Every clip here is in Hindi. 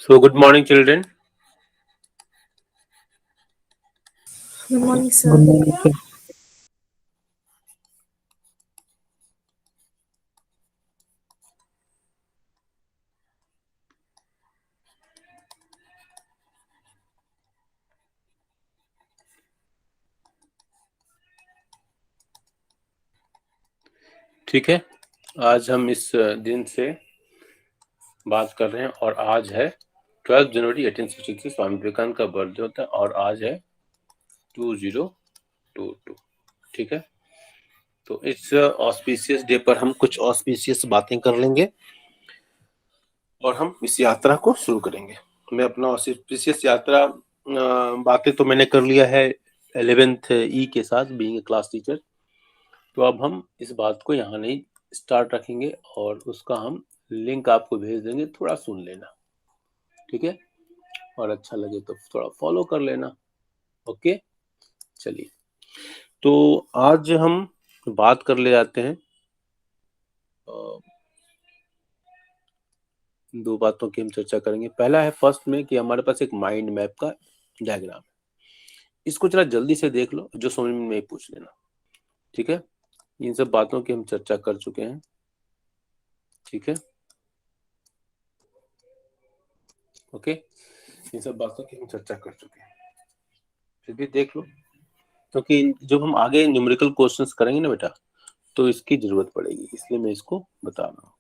So good morning, children. Good morning, Good sir. morning, sir. ठीक है, आज हम इस दिन से बात कर रहे हैं और आज है 12 जनवरी 1863 स्वामी विवेकानंद का बर्थडे होता है और आज है 2022। ठीक है, तो इस ऑस्पिशियस डे पर हम कुछ ऑस्पिशियस बातें कर लेंगे और हम इस यात्रा को शुरू करेंगे। मैं अपना ऑस्पिशियस यात्रा बातें तो मैंने कर लिया है 11th ई के साथ, बीइंग ए क्लास टीचर। तो अब हम इस बात को यहाँ नहीं स्टार्ट रखेंगे और उसका हम लिंक आपको भेज देंगे, थोड़ा सुन लेना, ठीक है, और अच्छा लगे तो थोड़ा फॉलो कर लेना। ओके, चलिए, तो आज हम बात कर ले जाते हैं दो बातों की हम चर्चा करेंगे। पहला है फर्स्ट में कि हमारे पास एक माइंड मैप का डायग्राम है, इसको जरा जल्दी से देख लो, जो समझ में नहीं पूछ लेना, ठीक है। इन सब बातों की हम चर्चा कर चुके हैं, ठीक है, ओके, इन सब बातों की हम चर्चा कर चुके हैं, फिर भी देख लो, क्योंकि जब हम आगे न्यूमेरिकल क्वेश्चंस करेंगे ना बेटा, तो इसकी जरूरत पड़ेगी, इसलिए मैं इसको बता रहा हूँ,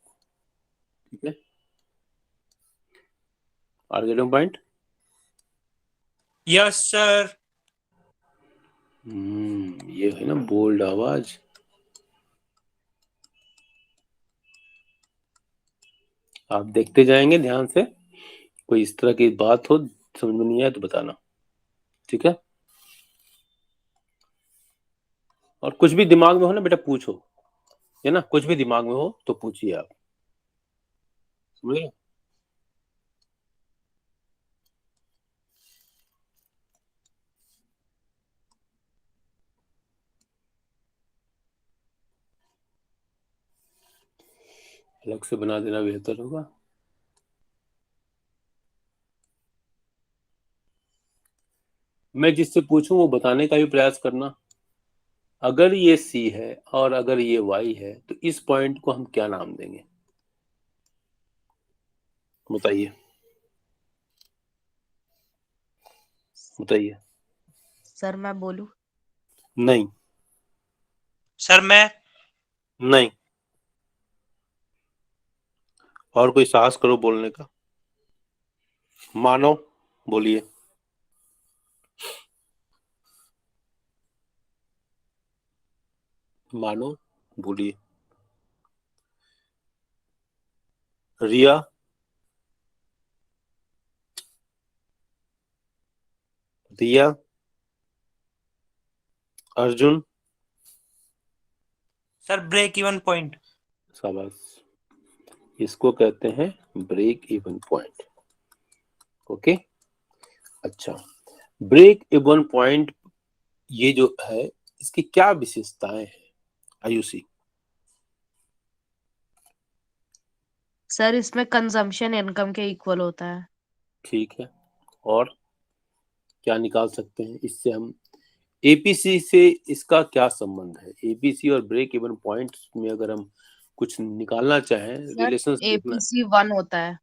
ठीक है। Are getting point? Yes sir. ये है ना बोल्ड आवाज, आप देखते जाएंगे ध्यान से, कोई इस तरह की बात हो समझ में नहीं आए तो बताना, ठीक है। और कुछ भी दिमाग में हो ना बेटा पूछो, है ना, कुछ भी दिमाग में हो तो पूछिए आप, समझ गए। अलग से बना देना बेहतर होगा। मैं जिससे पूछूं वो बताने का भी प्रयास करना। अगर ये सी है और अगर ये वाई है तो इस पॉइंट को हम क्या नाम देंगे, बताइए बताइए। सर मैं बोलूं? नहीं सर मैं नहीं, और कोई साहस करो बोलने का, मानो, बोलिए। मानो, बोलिए। Riya, Riya, Arjun, sir break even point. शाबाश, इसको कहते हैं ब्रेक इवन पॉइंट। ओके, अच्छा, ब्रेक इवन पॉइंट ये जो है इसकी क्या विशेषताएं हैं, आयुषी? सर इसमें कंजम्पशन इनकम के इक्वल होता है। ठीक है, और क्या निकाल सकते हैं इससे हम? एपीसी से इसका क्या संबंध है? एपीसी और ब्रेक इवन पॉइंट में अगर हम कुछ निकालना चाहें, सर रिलेशंस देखना। एपीसी 1 होता है।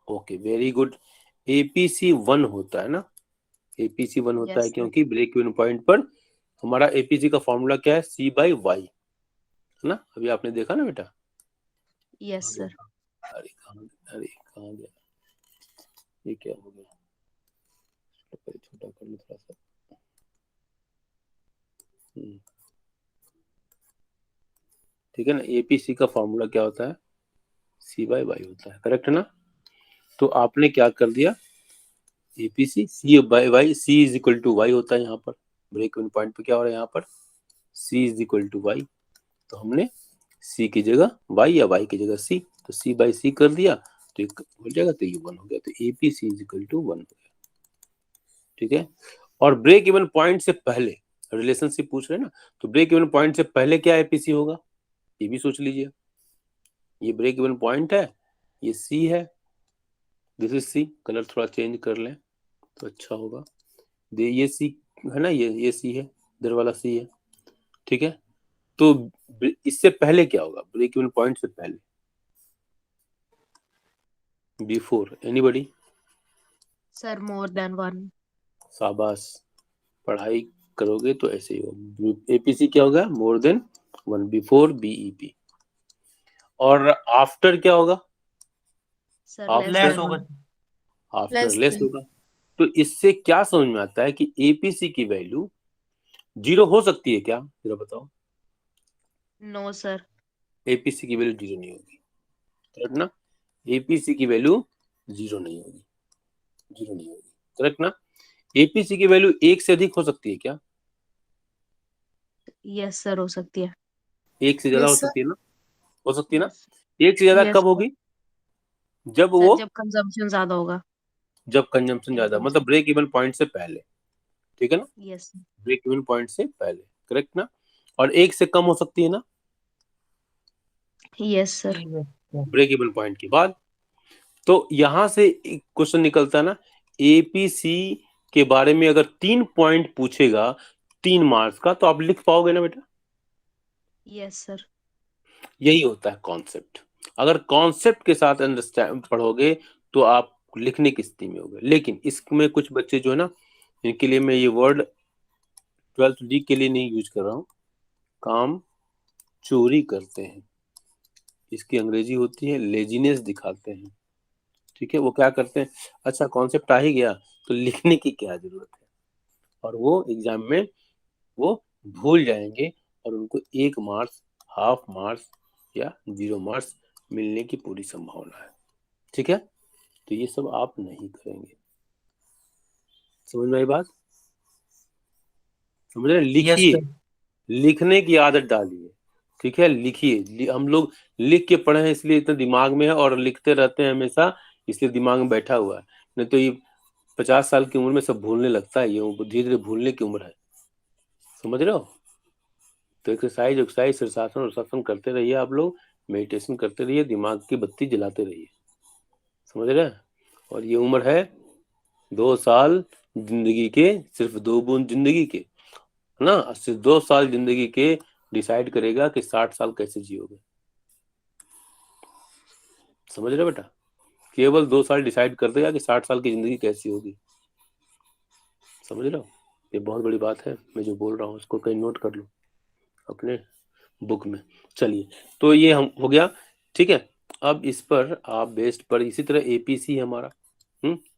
ओके, वेरी गुड, एपीसी 1 होता है ना, एपीसी 1 होता यस है सर। क्योंकि ब्रेक इवन पॉइंट पर हमारा एपीसी का फॉर्मूला क्या है, सी बाई वाई, है ना, अभी आपने देखा ना बेटा। Yes sir. अरे कहाँ गया, ये क्या हो गया, छोटा कर लो थोड़ा सा। ठीक है ना, एपीसी का फॉर्मूला क्या होता है, सी बाई वाई होता है, करेक्ट है ना। तो आपने क्या कर दिया, APC C by Y, C is equal to Y होता है यहाँ पर, ब्रेक इवन पॉइंट पे क्या हो रहा है यहाँ पर, सी इज इक्वल टू वाई, तो हमने सी की जगह वाई या वाई की जगह सी, तो सी बाई सी कर दिया तो एक हो जाएगा, तो ये 1 हो गया, तो एपीसी इज इक्वल टू 1 हो गया, ठीक है। और ब्रेक इवन पॉइंट से पहले रिलेशनशिप पूछ रहे हैं ना, तो ब्रेक इवन पॉइंट से पहले क्या एपीसी होगा, ये भी सोच लीजिए। ये ब्रेक इवन पॉइंट है, ये सी है, दिस इज सी, कलर थोड़ा चेंज कर लें तो अच्छा होगा। ये सी है ना, ये सी है, इधर वाला सी है, ठीक है। तो इससे पहले क्या होगा, ब्रेक इवन पॉइंट से पहले, before anybody? Sir more than 1। शाबाश, पढ़ाई करोगे तो ऐसे ही होगा। एपीसी क्या होगा, मोर देन 1, बिफोर बीईपी। और आफ्टर क्या होगा, सर आफ्टर लेस होगा। आफ्टर लेस होगा। तो इससे क्या समझ में आता है कि एपीसी की वैल्यू 0 हो सकती है क्या, जरा बताओ। No sir. एपीसी की वैल्यू 0 नहीं होगी, करेक्ट ना? एपीसी की वैल्यू 0 नहीं होगी, 0 नहीं होगी, करेक्ट ना? एपीसी की वैल्यू 1 से अधिक हो सकती है क्या? यस सर, हो सकती है। 1 से ज्यादा हो यस सर। सकती है ना? हो सकती है ना? यस 1 से ज्यादा यस कब होगी, जब सर, वो, जब कंजम्पशन ज्यादा होगा। जब कंजम्पशन ज्यादा, मतलब ब्रेक इवन पॉइंट से पहले, ठीक है ना? यस ब्रेक इवन पॉइंट से पहले, करेक्ट ना? और 1 से कम हो सकती है ना, yes sir. Break even point के बाद। तो यहां से एक क्वेश्चन निकलता है ना, एपीसी के बारे में अगर 3 पॉइंट पूछेगा 3 मार्क्स का, तो आप लिख पाओगे ना बेटा? Yes sir. यही होता है कॉन्सेप्ट। अगर कॉन्सेप्ट के साथ अंडरस्टैंड पढ़ोगे तो आप लिखने की स्थिति में होगे। लेकिन इसमें कुछ बच्चे जो है ना, इनके लिए मैं ये वर्ड 12th डी के लिए नहीं यूज कर रहा हूँ, काम चोरी करते हैं, इसकी अंग्रेजी होती है लेजीनेस दिखाते हैं, ठीक है। वो क्या करते हैं, अच्छा कॉन्सेप्ट आ ही गया तो लिखने की क्या जरूरत है, और वो एग्जाम में वो भूल जाएंगे और उनको 1 मार्क्स, हाफ मार्क्स या 0 मार्क्स मिलने की पूरी संभावना है, ठीक है। तो ये सब आप नहीं करेंगे, समझ में आई बात? समझ रहे? लिखिए, लिखने की आदत डालिए, ठीक है। लिखिए, हम लोग लिख के पढ़े हैं इसलिए इतना दिमाग में है, और लिखते रहते हैं हमेशा इसलिए दिमाग में बैठा हुआ है। नहीं तो ये 50 साल की उम्र में सब भूलने लगता है, ये धीरे धीरे भूलने की उम्र है, समझ रहे हो? तो एक्सरसाइज एक्सरसाइज शीर्षासन और करते रहिए आप लोग, मेडिटेशन करते रहिए, दिमाग की बत्ती जलाते रहिए, समझ रहे हैं? और ये उम्र है 2 साल जिंदगी के, सिर्फ 2 बूंद जिंदगी के, है ना? सिर्फ 2 साल जिंदगी के डिसाइड करेगा कि 60 साल कैसे जियोगे, समझ रहे हो बेटा? केवल 2 साल डिसाइड कर देगा कि 60 साल की जिंदगी कैसी होगी, समझ रहे हो? ये बहुत बड़ी बात है, मैं जो बोल रहा हूँ उसको कहीं नोट कर लो अपने बुक में। चलिए, तो ये हम हो गया, ठीक है। अब इस पर आप बेस्ड पर, इसी तरह एपीसी हमारा,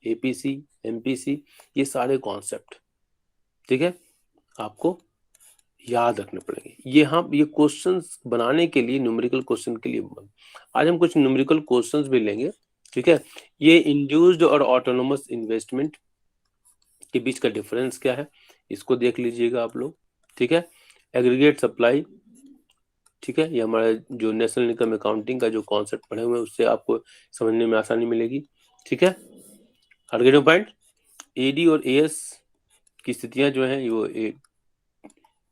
एपीसी, एमपीसी, ये सारे कॉन्सेप्ट, ठीक है, आपको याद रखने पड़ेंगे। ये हम ये क्वेश्चंस बनाने के लिए, न्यूमेरिकल क्वेश्चन के लिए आज हम कुछ न्यूमेरिकल क्वेश्चंस भी लेंगे, ठीक है। ये इंड्यूस्ड और ऑटोनोमस इन्वेस्टमेंट के बीच का डिफरेंस क्या है, इसको देख लीजिएगा आप लोग, ठीक है। एग्रीगेट सप्लाई, ठीक है, ये हमारा जो नेशनल इनकम अकाउंटिंग का जो कॉन्सेप्ट पढ़े हुए हैं उससे आपको समझने में आसानी मिलेगी, ठीक है। हर पॉइंट, एडी और एएस की स्थितियां जो हैं, वो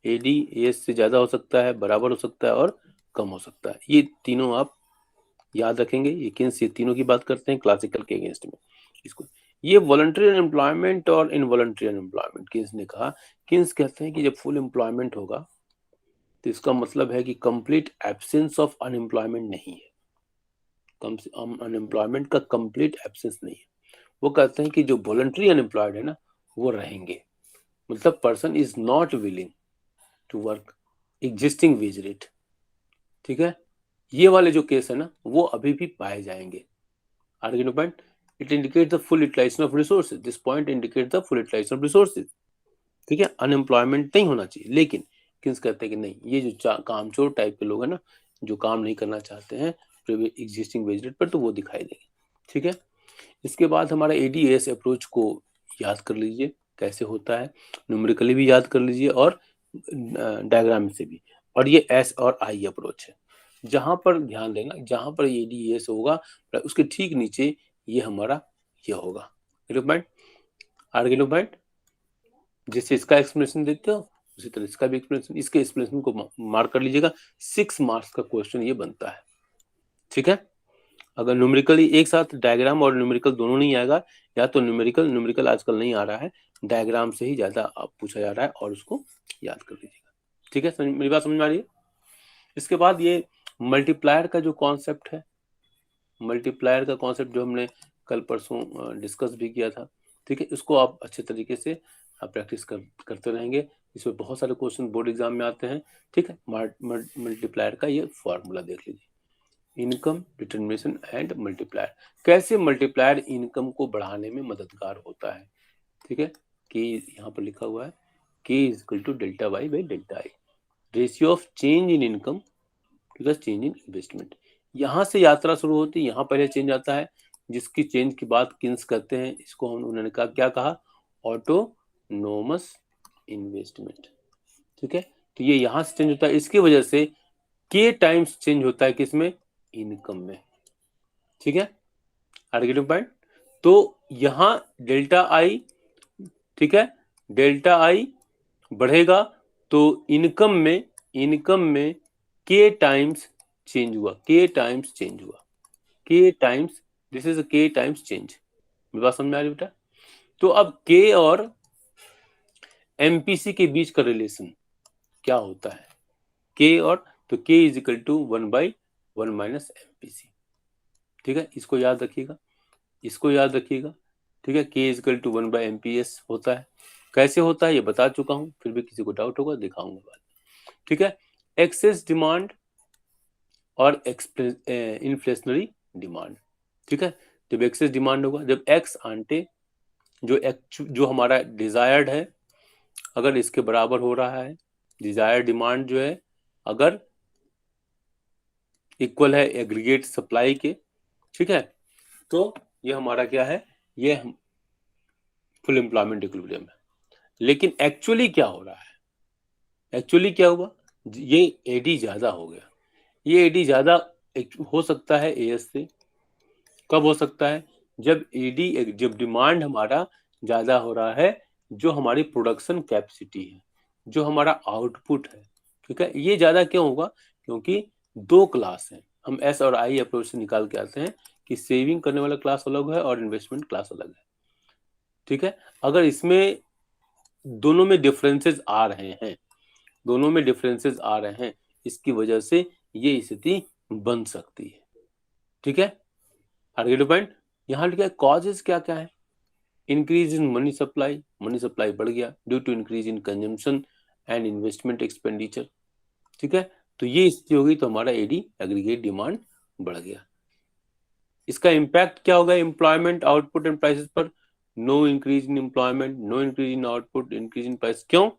एडी एएस से ज्यादा हो सकता है, बराबर हो सकता है और कम हो सकता है। ये तीनों आप याद रखेंगे। ये किन्स, ये तीनों की बात करते हैं क्लासिकल के अगेंस्ट में। इसको ये वॉलंटरी अनएम्प्लॉयमेंट और इनवॉलंटरी अनएम्प्लॉयमेंट किन्स ने कहा, किन्स कहते हैं कि जब फुल एम्प्लॉयमेंट होगा तो इसका मतलब है कि कंप्लीट एब्सेंस ऑफ अनएम्प्लॉयमेंट नहीं है, अनएम्प्लॉयमेंट का कंप्लीट एब्सेंस नहीं है। वो कहते हैं कि जो वॉलंटरी अनएम्प्लॉयड है ना, वो रहेंगे, मतलब person is not willing to work existing wage rate, ठीक है। ये वाले जो केस है ना, वो अभी भी पाए जाएंगे। Argument point, it indicate the full utilization of resources, this point indicate the full utilization of resources, ठीक है। अनएम्प्लॉयमेंट नहीं होना चाहिए। लेकिन किन्स कहते हैं कि नहीं, ये जो कामचोर टाइप के लोग हैं ना, जो काम नहीं करना चाहते हैं एग्जिस्टिंग वेज रेट पर, तो वो दिखाई देंगे, ठीक है। इसके बाद हमारा एडीएस अप्रोच को याद कर लीजिए कैसे होता है, न्यूमेरिकली भी याद कर लीजिए और डायग्राम से भी। और ये एस और आई अप्रोच है, जहां पर ध्यान देना, जहां पर एडीएस होगा उसके ठीक नीचे ये हमारा ये होगा पॉइंट, आर्ग्यूमेंट पॉइंट। जैसे इसका एक्सप्लेनेशन देते हो उसी तरह इसका भी एक्सप्लेनेशन, इसके एक्सप्लेनेशन को मार्क कर लीजिएगा। 6 मार्क्स का क्वेश्चन ये बनता है, ठीक है। अगर न्यूमेरिकली एक साथ डायग्राम और न्यूमेरिकल दोनों नहीं आएगा, या तो न्यूमेरिकल आजकल नहीं आ रहा है, डायग्राम से ही ज्यादा पूछा जा रहा है और उसको याद कर लीजिएगा। ठीक है, मेरी बात समझ में आ रही है? इसके बाद ये मल्टीप्लायर का जो कॉन्सेप्ट है, मल्टीप्लायर का कॉन्सेप्ट जो हमने कल परसों डिस्कस भी किया था, ठीक है, इसको आप अच्छे तरीके से प्रैक्टिस करते रहेंगे। इसमें बहुत सारे क्वेश्चन बोर्ड एग्जाम में आते हैं। ठीक है, मल्टीप्लायर का ये फॉर्मूला देख लीजिए, इनकम डिटर्मिनेशन एंड मल्टीप्लायर। कैसे मल्टीप्लायर इनकम को बढ़ाने में मददगार होता है। ठीक है, कि यहाँ पर लिखा हुआ है K is equal to delta Y by delta I, ratio of change in income to the change in investment. यहाँ से यात्रा शुरू होती है, यहाँ पहले चेंज आता है, जिसकी चेंज की बात किन्स करते हैं, इसको हम उन्होंने कहा, क्या कहा, ऑटोनोमस इन्वेस्टमेंट। ठीक है, तो ये यहाँ से चेंज होता है, इसकी वजह से K टाइम्स चेंज होता है किसमें, इनकम में। ठीक है, आर्गेटिव पॉइंट। तो यहाँ डेल्टा आई, ठीक है, डेल्टा आई बढ़ेगा तो इनकम में K टाइम्स चेंज हुआ, K टाइम्स चेंज हुआ, K times, this is K times change. मेरी बात समझ में आ रही बेटा? तो अब K और MPC के बीच का रिलेशन क्या होता है, K और, तो K is equal to 1/1 minus MPC। ठीक है, इसको याद रखिएगा, इसको याद रखिएगा। ठीक है, K is equal to 1/MPS होता है। कैसे होता है ये बता चुका हूं, फिर भी किसी को डाउट होगा दिखाऊंगा बाद। ठीक है, एक्सेस डिमांड और इन्फ्लेशनरी डिमांड। ठीक है, जब एक्सेस डिमांड होगा, जब एक्स आंटे जो हमारा डिजायर्ड है अगर इसके बराबर हो रहा है, डिजायर्ड डिमांड जो है अगर इक्वल है एग्रीगेट सप्लाई के, ठीक है, तो ये हमारा क्या है, ये फुल एम्प्लॉयमेंट इक्विलिब्रियम है। लेकिन एक्चुअली क्या हो रहा है, एक्चुअली क्या हुआ, ये एडी ज्यादा हो गया। ये एडी ज्यादा हो सकता है एएस से, कब हो सकता है, जब एडी, जब डिमांड हमारा ज्यादा हो रहा है, जो हमारी प्रोडक्शन कैपेसिटी है, जो हमारा आउटपुट है। ठीक है, ये ज्यादा क्यों होगा, क्योंकि दो क्लास है, हम एस और आई अप्रोच से निकाल के आते हैं कि सेविंग करने वाला क्लास अलग है और इन्वेस्टमेंट क्लास अलग है। ठीक है, अगर इसमें दोनों में डिफरेंसेस आ रहे हैं, दोनों में डिफरेंसेस आ रहे हैं, इसकी वजह से ये स्थिति बन सकती है। ठीक है, आर्गेटिव पॉइंट। यहाँ लिखा है कॉजेज क्या क्या है, इंक्रीज इन मनी सप्लाई बढ़ गया due to increase in consumption and investment expenditure. ठीक है, तो ये स्थिति होगी तो हमारा एडी एग्रीगेट डिमांड बढ़ गया। इसका इम्पैक्ट क्या होगा एम्प्लॉयमेंट, आउटपुट एंड प्राइसेस पर, no increase in employment, no increase in output, increase in price. क्यों,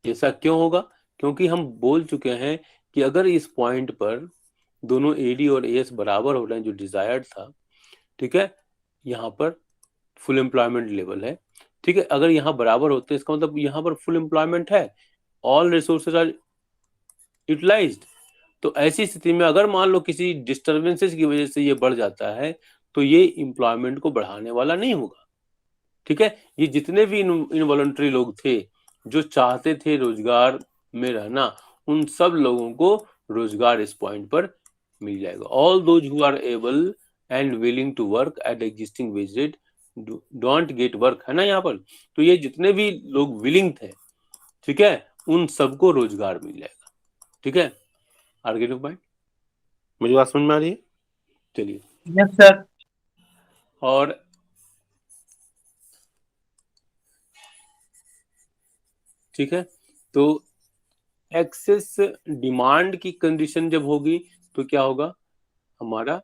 ऐसा क्यों होगा, क्योंकि हम बोल चुके हैं कि अगर इस पॉइंट पर दोनों एडी और एएस बराबर हो रहे हैं जो डिजायर्ड था, ठीक है, यहाँ पर फुल एम्प्लॉयमेंट लेवल है। ठीक है, अगर यहाँ बराबर होते हैं इसका मतलब यहाँ पर फुल एम्प्लॉयमेंट है, ऑल रिसोर्सेज आर यूटिलाइज्ड। तो ऐसी स्थिति में अगर मान लो किसी डिस्टर्बेंसेस की वजह से ये बढ़ जाता है तो ये एम्प्लॉयमेंट को बढ़ाने वाला नहीं होगा। ठीक है, ये जितने भी इनवॉलंटरी लोग थे जो चाहते थे रोजगार में रहना, उन सब लोगों को रोजगार इस पॉइंट पर मिल जाएगा। All those who are able and willing to work at existing wage rate don't get work, है ना यहाँ पर। तो ये जितने भी लोग विलिंग थे, ठीक है, उन सबको रोजगार मिल जाएगा। ठीक है, आर्गेटिव पॉइंट, मुझे बात समझ में आ रही है? चलिए, यस सर। और ठीक है, तो एक्सेस डिमांड की कंडीशन जब होगी तो क्या होगा, हमारा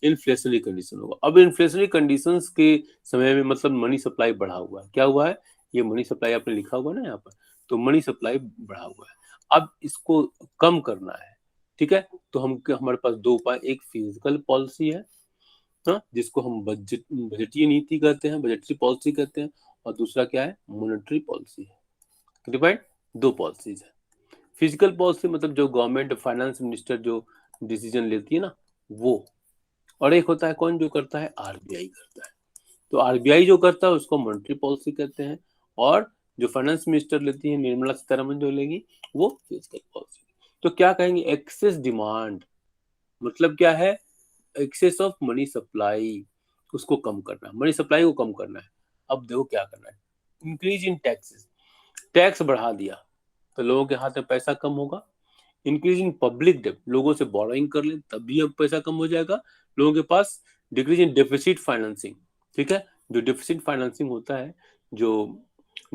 इन्फ्लेशनरी कंडीशन होगा। अब इन्फ्लेशनरी कंडीशंस के समय में मतलब मनी सप्लाई बढ़ा हुआ है, क्या हुआ है, ये मनी सप्लाई आपने लिखा हुआ ना यहाँ पर, तो मनी सप्लाई बढ़ा हुआ है। अब इसको कम करना है, ठीक है, तो हमारे पास दो उपाय, एक फिजिकल पॉलिसी है, हाँ, जिसको हम बजटीय नीति कहते हैं, बजटरी पॉलिसी कहते हैं, और दूसरा क्या है, मॉनेटरी पॉलिसी है। डिवाइड, दो पॉलिसीज है। फिजिकल पॉलिसी मतलब जो गवर्नमेंट फाइनेंस मिनिस्टर जो डिसीजन लेती है ना वो, और एक होता है कौन जो करता है, आरबीआई करता है। तो आरबीआई जो करता है उसको मॉनेटरी पॉलिसी कहते हैं, और जो फाइनेंस मिनिस्टर लेती है निर्मला सीतारमण जो लेगी वो फिजिकल पॉलिसी। तो क्या कहेंगे, एक्सेस डिमांड मतलब क्या है, एक्सेस ऑफ मनी सप्लाई, उसको कम करना है, मनी सप्लाई को कम करना है। अब देखो क्या करना है, इंक्रीज इन टैक्सेस, टैक्स बढ़ा दिया तो लोगों के हाथ में पैसा कम होगा। इंक्रीज इन पब्लिक डेब्ट, लोगों से बोरोइंग कर ले तब भी अब पैसा कम हो जाएगा लोगों के पास। डिक्रीज इन डेफिसिट फाइनेंसिंग, ठीक है, जो डेफिसिट फाइनेंसिंग होता है, जो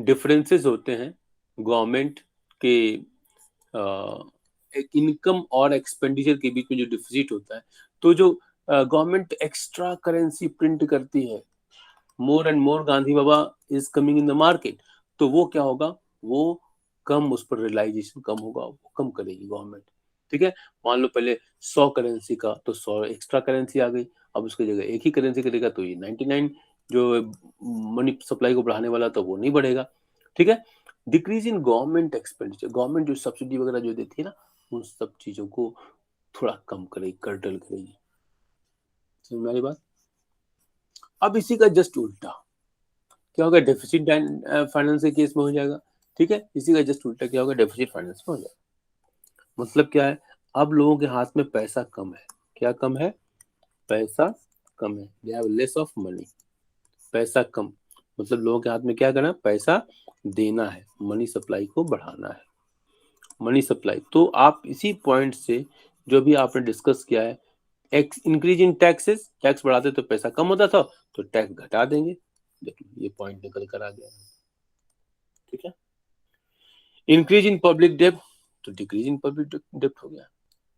डिफरेंसेस होते हैं गवर्नमेंट के इनकम और एक्सपेंडिचर के बीच में जो डिफिसिट होता है, तो जो गवर्नमेंट एक्स्ट्रा करेंसी प्रिंट करती है, more and more Gandhi Baba is coming in the market, तो वो क्या होगा, वो कम, उस पर रियलाइजेशन कम होगा, वो कम करेगी गवर्नमेंट। ठीक है, मान लो पहले 100 करेंसी का, तो 100 एक्स्ट्रा करेंसी आ गई, अब उसकी जगह एक ही करेंसी करेगा तो ये 99 जो मनी सप्लाई को बढ़ाने वाला था वो नहीं बढ़ेगा। ठीक है, decrease in government expenditure, government जो सब्सिडी वगैरह जो देती है ना, उन सब चीजों को थोड़ा कम करेगी, कर्टल करेगी। समझ में आ रही बात? अब इसी का जस्ट उल्टा क्या होगा, डेफिसिट फाइनेंस के केस में हो जाएगा। ठीक है, इसी का जस्ट उल्टा क्या होगा, डेफिसिट फाइनेंस में हो जाएगा। मतलब क्या है, अब लोगों के हाथ में पैसा कम है। क्या कम है? पैसा कम है, they have less of money, पैसा कम, मतलब लोगों के हाथ में क्या करना है, पैसा देना है, मनी सप्लाई को बढ़ाना है, मनी सप्लाई। तो आप इसी पॉइंट से जो भी आपने डिस्कस किया है, इंक्रीज इन टैक्सेस, टैक्स बढ़ाते तो पैसा कम होता था, तो टैक्स घटा देंगे। देखिए ये पॉइंट निकल कर आ गया। ठीक है, इंक्रीज इन पब्लिक डेब्ट, तो डिक्रीज इन पब्लिक डेब्ट हो गया।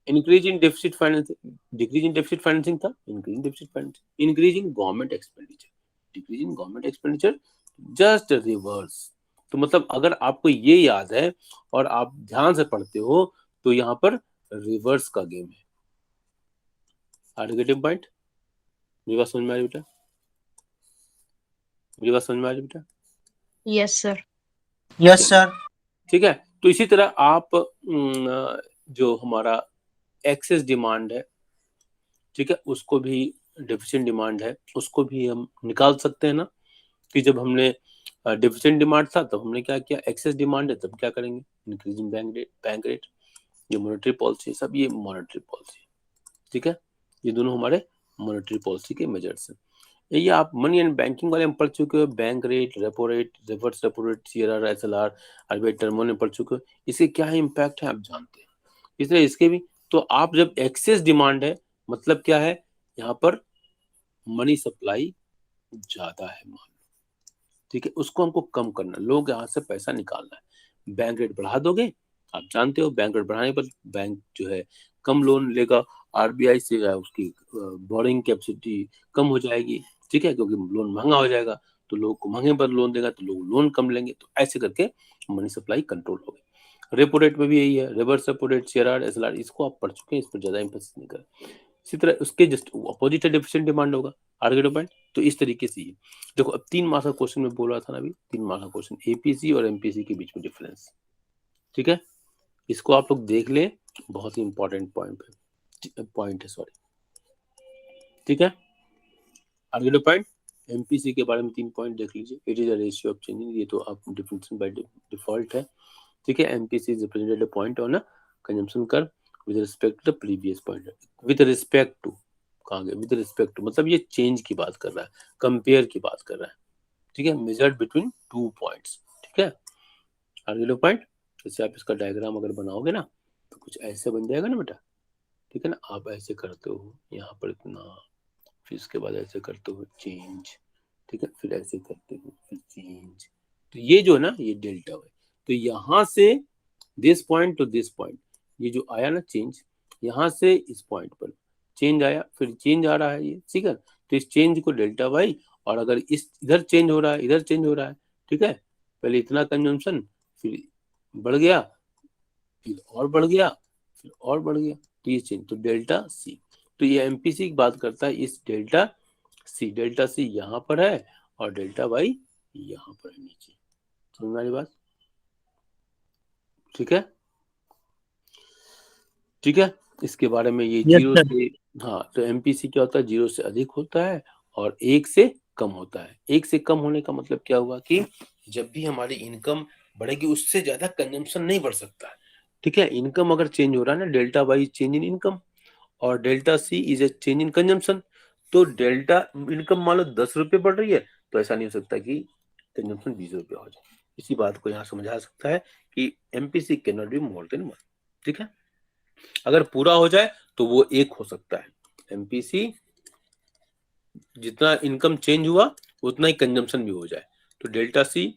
Increase in deficit financing, decrease in deficit financing था, increase in deficit financing. Increase in government expenditure, decrease in government expenditure, just reverse. तो मतलब अगर आपको ये याद है और आप ध्यान से पढ़ते हो तो यहाँ पर रिवर्स का गेम है। Are getting point? मेरी बात समझ में आ रही बेटा? मेरी बात समझ में आ रही बेटा? Yes sir. Yes sir. ठीक है, तो इसी तरह आप जो हमारा एक्सेस डिमांड है, ठीक है, उसको भी, डेफिशिएंट डिमांड है, उसको भी हम निकाल सकते हैं ना, कि जब हमने डेफिशिएंट डिमांड था तब हमने क्या किया, एक्सेस डिमांड है तब क्या करेंगे, इंक्रीज इन बैंक रेट, ये मॉनेटरी पॉलिसी, सब ये मॉनेटरी पॉलिसी। ठीक है, ये दोनों हमारे मॉनेटरी पॉलिसी के मेजर्स हैं। ये आप मनी एंड बैंकिंग वाले में पढ़ चुके हो, bank rate, repo rate, reverse repo rate, CRR, SLR, RBI term में पढ़ चुके हो, इसके क्या इम्पैक्ट है आप जानते हैं। इसलिए इसके भी, तो आप जब एक्सेस डिमांड है मतलब क्या है, यहाँ पर मनी सप्लाई ज्यादा है मान लो, ठीक है, उसको हमको कम करना, लोग यहाँ से पैसा निकालना है। बैंक रेट बढ़ा दोगे, आप जानते हो बैंक रेट बढ़ाने पर बैंक जो है कम लोन लेगा आरबीआई से, उसकी बोरिंग कैपेसिटी कम हो जाएगी। ठीक है, क्योंकि लोन महंगा हो जाएगा तो लोग को महंगे पर लोन देगा तो लोग लोन कम लेंगे, तो ऐसे करके मनी सप्लाई कंट्रोल होगी। रेपो रेट में भी यही है, reverse repo rate, CRR, SLR, इसको आप पढ़ चुके हैं, इस पर ज्यादा इंफोसिस नहीं कर। इसी तरह उसके जस्ट अपोजिट है डेफिशिएंट डिमांड होगा, आगे पॉइंट। तो इस तरीके से ही देखो, अब 3 मार्क्स का क्वेश्चन में बोल रहा था ना अभी, 3 मार्क्स का क्वेश्चन, एपीसी और एमपीसी के बीच में डिफरेंस। ठीक है, इसको आप लोग देख ले, बहुत ही इंपॉर्टेंट पॉइंट है, सॉरी। ठीक है, आगे पॉइंट, एमपीसी के बारे में 3 पॉइंट देख लीजिए। It is a ratio of changing, ये तो आप डिफरेंशियल बाय डिफॉल्ट है। ठीक है, MPC is represented point on a consumption curve with respect to the previous point, with respect to, कहाँ गए, विद रिस्पेक्ट टू, मतलब ये चेंज की बात कर रहा है, कंपेयर की बात कर रहा है। ठीक है, मेजर्ड बिटवीन 2 पॉइंट्स। ठीक है, आगे लो पॉइंट, जैसे आप इसका डायग्राम अगर बनाओगे ना तो कुछ ऐसे बन जाएगा ना बेटा। ठीक है ना, आप ऐसे करते हो यहाँ पर इतना, फिर इसके बाद ऐसे करते हो चेंज, ठीक है, फिर ऐसे करते हो फिर चेंज, तो ये जो है ना, ये डेल्टा है। तो यहाँ से this point two this point, ये जो आया ना चेंज, यहाँ से इस पॉइंट पर चेंज आया, फिर चेंज आ रहा है ये, ठीक है, तो इस चेंज को डेल्टा वाई, और अगर इस इधर चेंज हो रहा है, इधर चेंज हो रहा है, ठीक है, पहले इतना कंजम्पशन, फिर बढ़ गया, फिर और बढ़ गया, फिर और बढ़ गया, तो ये चेंज, तो डेल्टा सी। तो ये एमपीसी की बात करता है इस डेल्टा सी यहाँ पर है और डेल्टा वाई यहाँ पर है नीचे। समझ में आ रही बात? ठीक है, ठीक है, इसके बारे में ये Yes, जीरो sir. से, हाँ, तो एमपीसी क्या होता है, 0 से अधिक होता है और 1 से कम होता है। 1 से कम होने का मतलब क्या हुआ कि जब भी हमारी इनकम बढ़ेगी उससे ज्यादा कंजम्पशन नहीं बढ़ सकता है। ठीक है, इनकम अगर चेंज हो रहा है ना, delta Y change in income, और delta C is a change in consumption. तो डेल्टा इनकम मान लो 10 रुपए बढ़ रही है, तो ऐसा नहीं हो सकता कि कंजम्पशन 20 रुपए हो जाए। इसी बात को यहाँ समझा सकता है कि MPC can not be more than 1। ठीक है, अगर पूरा हो जाए तो वो 1 हो सकता है। एमपीसी जितना इनकम चेंज हुआ उतना ही कंजम्पशन भी हो जाए, तो delta C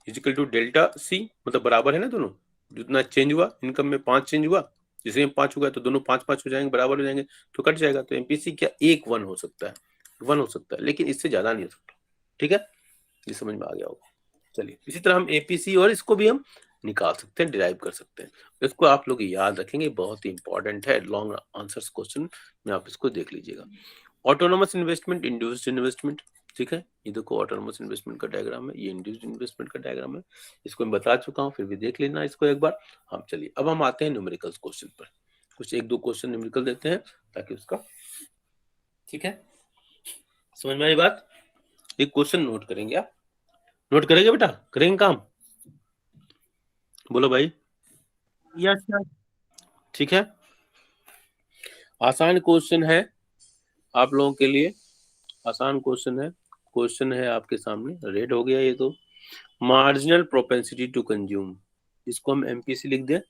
is equal to delta C, मतलब बराबर है ना दोनों। जितना चेंज हुआ इनकम में 5 चेंज हुआ, जिसमें 5 हुआ तो दोनों 5 हो जाएंगे, बराबर हो जाएंगे, तो कट जाएगा। तो एमपीसी क्या 1 हो सकता है, 1 हो सकता है, लेकिन इससे ज्यादा नहीं हो सकता। ठीक है, ये समझ में आ गया होगा। चलिए, इसी तरह हम एपीसी और इसको भी हम निकाल सकते हैं, डिराइव कर सकते हैं। इसको आप लोग याद रखेंगे, बहुत ही इंपॉर्टेंट है, लॉन्ग आंसर्स क्वेश्चन में आप इसको देख लीजिएगा। Autonomous investment, induced investment. ठीक है, ये देखो ऑटोनोमस इन्वेस्टमेंट का डायग्राम है, ये इंड्यूस्ड इन्वेस्टमेंट का डायग्राम है। इसको मैं बता चुका हूँ, फिर भी देख लेना इसको एक बार। हम चलिए अब हम आते हैं न्यूमेरिकल्स क्वेश्चन पर। कुछ 1-2 क्वेश्चन न्यूमेरिकल देते हैं ताकि उसका, ठीक है, समझ में आई बात। एक क्वेश्चन नोट करेंगे, आप नोट करेंगे बेटा, करेंगे काम, बोलो भाई। Yes sir. ठीक है, आसान क्वेश्चन है आप लोगों के लिए, आसान क्वेश्चन है। क्वेश्चन है आपके सामने, रेड हो गया ये तो। मार्जिनल प्रोपेंसिटी टू कंज्यूम, इसको हम एमपीसी लिख दें।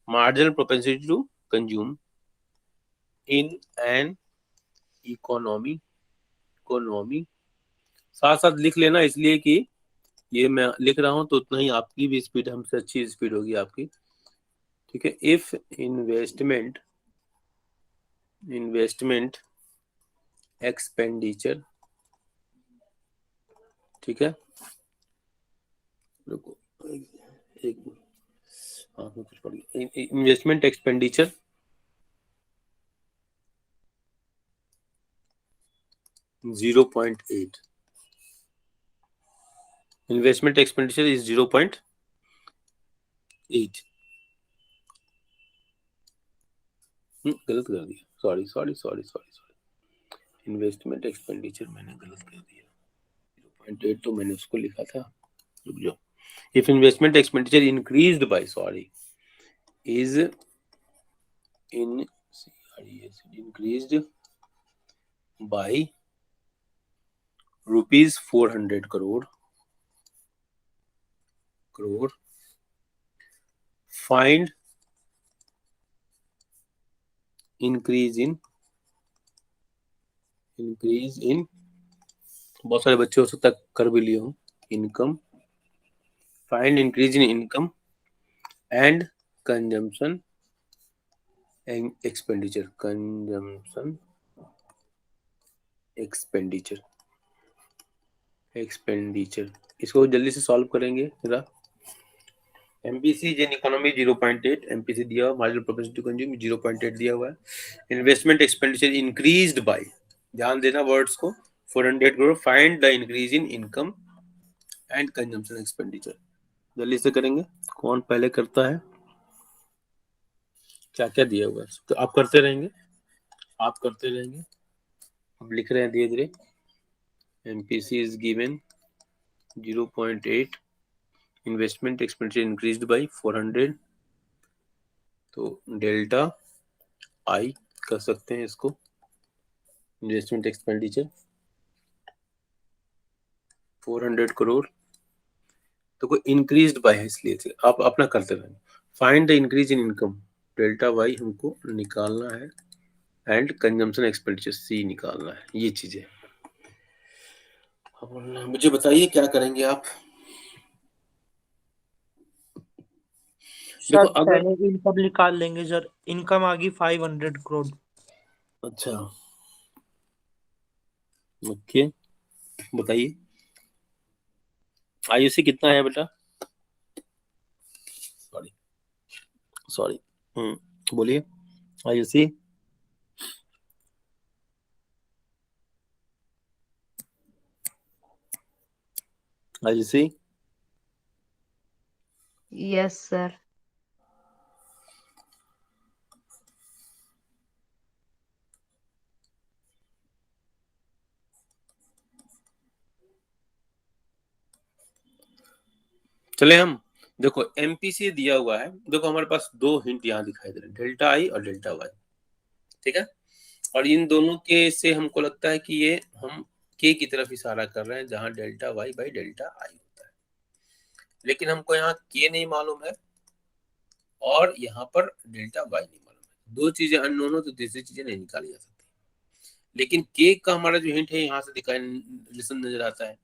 Marginal propensity to consume in an economy, economy साथ साथ लिख लेना, इसलिए कि ये मैं लिख रहा हूं तो उतना ही आपकी भी स्पीड हमसे अच्छी स्पीड होगी आपकी। ठीक है, इफ इन्वेस्टमेंट एक्सपेंडिचर, ठीक है, रुको एक, हाँ कुछ पड़ गया, investment expenditure 0.8, investment expenditure is 0.8। गलत कर दिया, sorry sorry sorry sorry sorry, investment expenditure मैंने गलत कर दिया, 0.8 तो मैंने उसको लिखा था, रुक जाओ। If investment expenditure increased by, sorry, is in increased by rupees 400 crore, find increase in बहुत सारे बच्चे हो सकता है कर भी लिए हो, income, find increase in income and consumption expenditure, consumption expenditure, इसको जल्दी से सॉल्व करेंगे जरा। एमपीसी जन इकोनॉमी 0.8, एमपीसी दिया हुआ, मार्जिनल प्रोपेंसिटी टू कंज्यूम 0.8 दिया हुआ है। इन्वेस्टमेंट एक्सपेंडिचर इंक्रीज्ड बाय, ध्यान देना वर्ड्स को, 400 crore, find the increase in income and consumption expenditure. जल्दी से करेंगे, कौन पहले करता है, क्या क्या दिया हुआ है, तो आप करते रहेंगे, आप करते रहेंगे, हम लिख रहे हैं धीरे धीरे। MPC is given 0.8, investment expenditure increased by 400, तो डेल्टा आई कर सकते हैं इसको, इन्वेस्टमेंट एक्सपेंडिचर 400 करोड़, तो कोई इंक्रीज्ड बाय है इसलिए आप अपना करते रहें। Find the increase in income, delta Y हमको निकालना है, एंड कंजम्पशन एक्सपेंडिचर सी निकालना है, ये चीजें। मुझे बताइए क्या करेंगे आप। देखो सर अगर, पहले इनकम निकाल लेंगे सर, इनकम आ गई 500 करोड़। अच्छा ओके, बताइए आयुषी कितना है बेटा, सॉरी सॉरी, बोलिए आयुषी। Ayushi, yes sir. चले हम, देखो एमपीसी दिया हुआ है, देखो हमारे पास 2 हिंट यहाँ दिखाई दे रहे हैं, डेल्टा आई और डेल्टा वाई। ठीक है। और इन दोनों के से हमको लगता है कि ये हम के की तरफ इशारा कर रहे हैं, जहां delta Y by delta I होता है, लेकिन हमको यहाँ के नहीं मालूम है और यहाँ पर डेल्टा वाई नहीं मालूम है। दो चीजें अननोन हो तो तीसरी चीजें नहीं निकाली जा सकती, लेकिन के का हमारा जो हिंट है यहाँ से दिखाई रिलेशन नजर आता है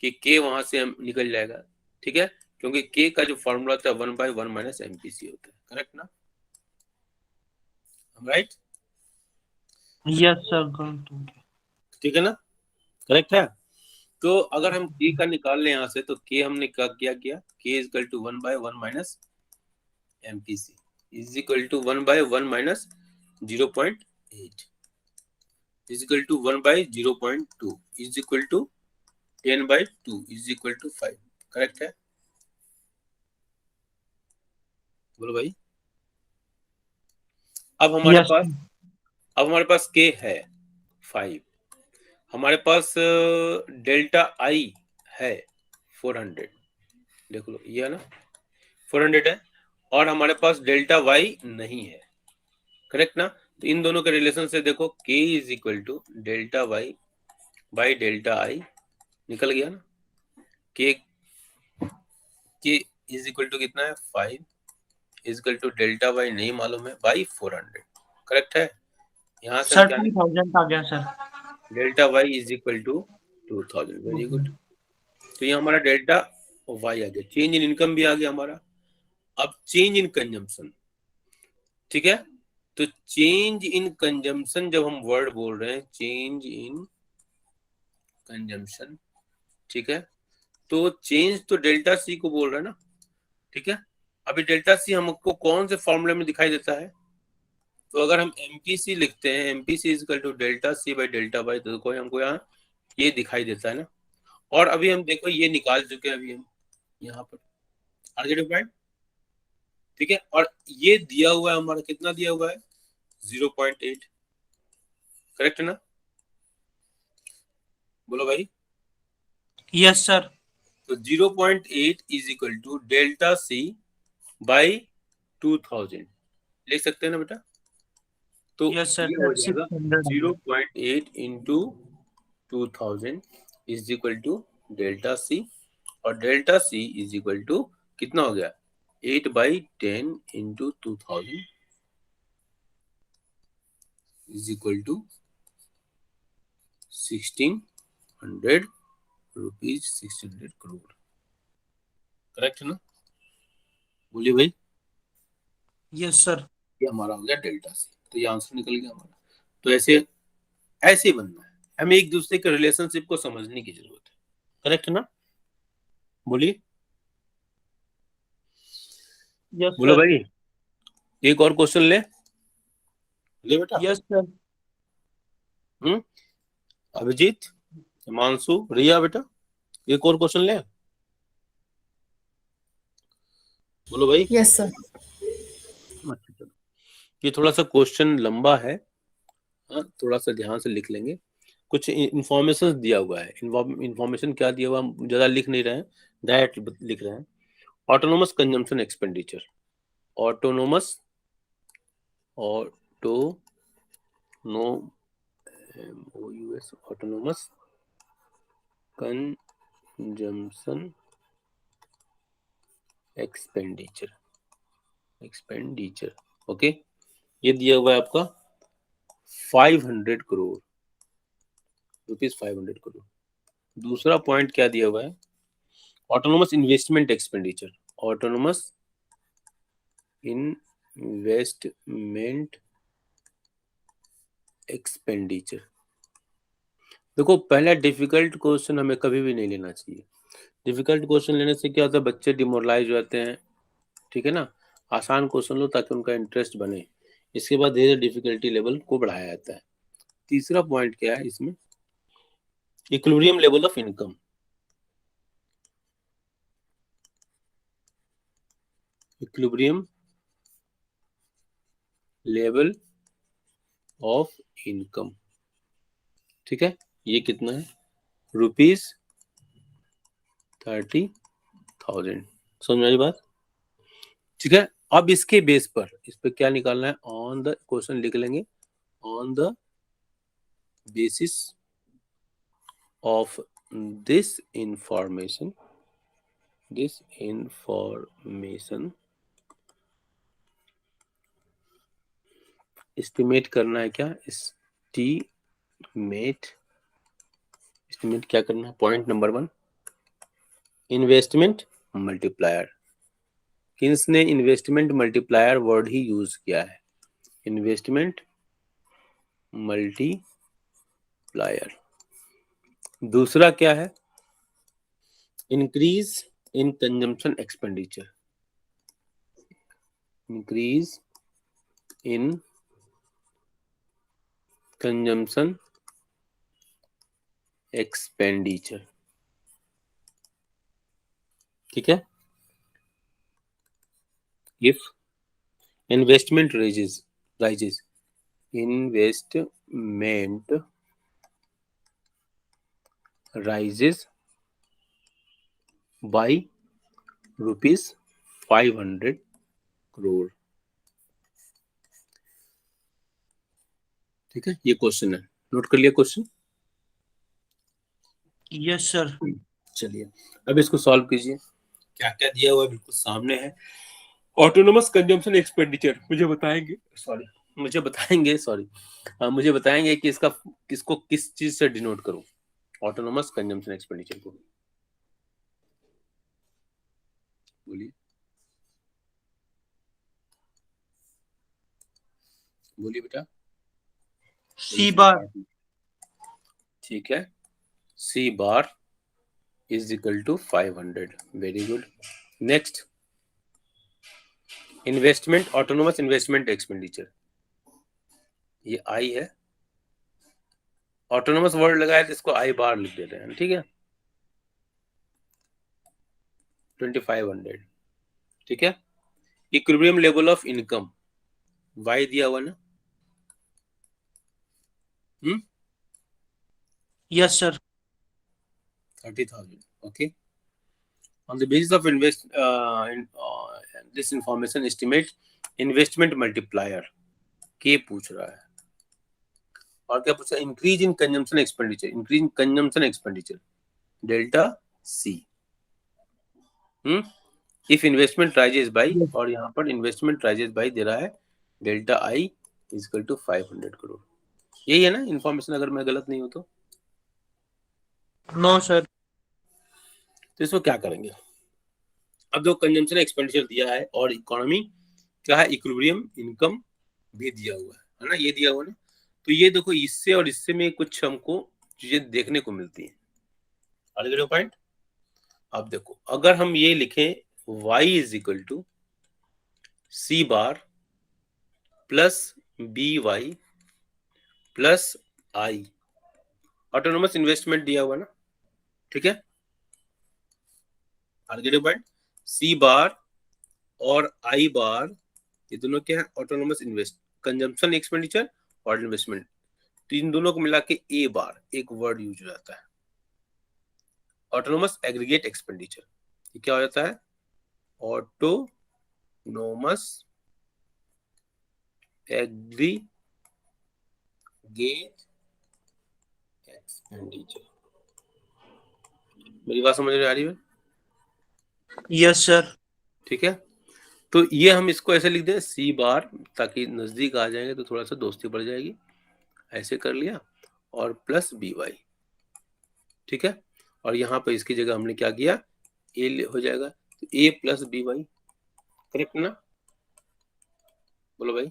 कि के वहां से हम निकल जाएगा, ठीक है, क्योंकि के का जो फॉर्मूला होता है 1/1 माइनस एमपीसी होता है, करेक्ट ना, राइट, यस सर, गलत हो गया। ठीक है ना, करेक्ट है। तो अगर हम के का निकाल लें यहाँ से, तो के हमने क्या किया, K is equal to 1/1 minus MPC is equal to 1/1 minus 0.8 is equal to 1/0.2 is equal to 10/2 is equal to 5, correct है, बोलो भाई। अब हमारे यस पास अब हमारे पास के है 5, हमारे पास डेल्टा आई है 400, देख लो ये है ना 400 है, और हमारे पास डेल्टा वाई नहीं है, करेक्ट ना। तो इन दोनों के रिलेशन से देखो K is equal to delta Y by delta I, निकल गया ना, के इज इक्वल टू कितना है 5 is equal to delta Y नहीं मालूम है बाई 400, करेक्ट है। यहाँ से हम सर, क्या 2000 आ गया sir. Delta Y is equal to 2000, very good. तो ये हमारा डेल्टा वाई आ गया, चेंज इन इनकम भी आ गया हमारा। अब चेंज इन कंजम्पशन, ठीक है, तो चेंज इन कंजम्पशन जब हम वर्ड बोल रहे हैं चेंज इन कंजम्पशन, ठीक है, तो चेंज तो डेल्टा सी को बोल रहा है ना, ठीक है। अभी डेल्टा सी हमको कौन से फॉर्मूले में दिखाई देता है, तो अगर हम एमपीसी लिखते हैं MPC is equal to delta C by delta Y, तो कोई हमको यहाँ ये दिखाई देता है ना। और अभी हम देखो ये निकाल चुके हैं अभी हम यहाँ पर आर्गेटिव, ठीक है, और ये दिया हुआ है हमारा, कितना दिया हुआ है 0.8, करेक्ट है ना, बोलो भाई। Yes sir. तो 0.8 is equal to delta C by 2000 लिख सकते हैं ना बेटा। तो यस सर, ये हो जाएगा 600 0.8 into 2000 is equal to delta C, और delta C is equal to कितना हो गया 8/10 into 2000 is equal to 1600 rupees 600 crore, correct है ना, बोलिए भाई। Yes sir. ये हमारा हो गया डेल्टा सी, तो ये आंसर निकल गया हमारा। तो ऐसे ऐसे ही बनना है, हमें एक दूसरे के रिलेशनशिप को समझने की जरूरत है, करेक्ट है ना, बोलिए। यस बोलो सर। भाई, एक और क्वेश्चन ले बेटा। Yes sir. अभिजीत, हिमांशु, रिया बेटा, एक और क्वेश्चन ले, बोलो भाई। Yes sir. अच्छा चलो, ये थोड़ा सा क्वेश्चन लंबा है, हाँ थोड़ा सा ध्यान से लिख लेंगे। कुछ इंफॉर्मेशन दिया हुआ है, इंफॉर्मेशन क्या दिया हुआ हम ज्यादा लिख नहीं रहे हैं, डायरेक्ट लिख रहे हैं। Autonomous consumption expenditure, autonomous autonomous consumption expenditure, okay, ये दिया हुआ है आपका 500 करोड़ रुपीज, 500 करोड़। दूसरा पॉइंट क्या दिया हुआ है, autonomous investment expenditure, autonomous investment expenditure. देखो पहला डिफिकल्ट क्वेश्चन हमें कभी भी नहीं लेना चाहिए, डिफिकल्ट क्वेश्चन लेने से क्या होता है बच्चे डिमोरलाइज हो जाते हैं, ठीक है ना। आसान क्वेश्चन लो ताकि उनका इंटरेस्ट बने, इसके बाद धीरे डिफिकल्टी लेवल को बढ़ाया जाता है। तीसरा पॉइंट क्या है इसमें, equilibrium level of income, equilibrium level of income, ठीक है, ये कितना है ₹30,000, समझ में आई बात, ठीक है। अब इसके बेस पर इस पे क्या निकालना है, ऑन द क्वेश्चन लिख लेंगे on the basis of this information estimate करना है क्या, estimate क्या करना है, पॉइंट नंबर 1 इन्वेस्टमेंट मल्टीप्लायर। किसने इन्वेस्टमेंट मल्टीप्लायर वर्ड ही यूज किया है, इन्वेस्टमेंट मल्टीप्लायर। दूसरा क्या है, increase in consumption expenditure, increase in consumption expenditure. ठीक है, if investment rises investment rises by ₹500 crore। ठीक है, ये क्वेश्चन है, नोट कर लिया क्वेश्चन। Yes sir. चलिए अब इसको सॉल्व कीजिए, क्या क्या दिया हुआ है बिल्कुल सामने है। ऑटोनोमस कंजम्पशन एक्सपेंडिचर मुझे बताएंगे कि किसको किस चीज से डिनोट करूं, ऑटोनोमस कंजम्पशन एक्सपेंडिचर को, बोलिए बेटा। सी बार। ठीक है, C bar is equal to 500। Very good. Next, investment autonomous investment expenditure, ये आई है, ऑटोनोमस वर्ड लगाया तो इसको आई बार लिख देते हैं। ठीक है, 2500। ठीक है, equilibrium level of income Y दिया हुआ ना, yes sir. 30,000। Okay, on the basis of this information estimate investment multiplier के पूछ रहा है, और क्या पूछा, increase in consumption expenditure delta C. If investment rises by, और यहाँ पर इन्वेस्टमेंट राइजेस बाई दे रहा है delta I is equal to 500 crore. यही है ना इंफॉर्मेशन, अगर मैं गलत नहीं हूं तो? No sir. तो इसको क्या करेंगे, अब जो कंजम्पशन एक्सपेंडिचर दिया है और इकोनॉमी क्या है, इक्विलिब्रियम इनकम भी दिया हुआ है ना, ये दिया हुआ ना, तो ये देखो इससे और इससे में कुछ हमको चीजें देखने को मिलती हैं। आगे पॉइंट, अब देखो अगर हम ये लिखें y is equal to C bar plus b Y plus I, autonomous investment दिया हुआ ना। ठीक है, आगे पॉइंट, सी बार और आई बार ये दोनों क्या है, ऑटोनोमस कंजम्पशन एक्सपेंडिचर और इन्वेस्टमेंट, तो इन दोनों को मिला के ए बार एक वर्ड यूज हो जाता है, ऑटोनोमस एग्रीगेट एक्सपेंडिचर। ये क्या हो जाता है, ऑटोनोमस एग्रीगेट एक्सपेंडिचर। मेरी बात समझ में आ रही है? Yes sir. ठीक है, तो ये हम इसको ऐसे लिख दें सी बार, ताकि नजदीक आ जाएंगे तो थोड़ा सा दोस्ती बढ़ जाएगी, ऐसे कर लिया, और प्लस बी वाई। ठीक है, और यहाँ पर इसकी जगह हमने क्या किया, ए हो जाएगा, तो ए प्लस बी वाई, करेक्ट ना? बोलो भाई,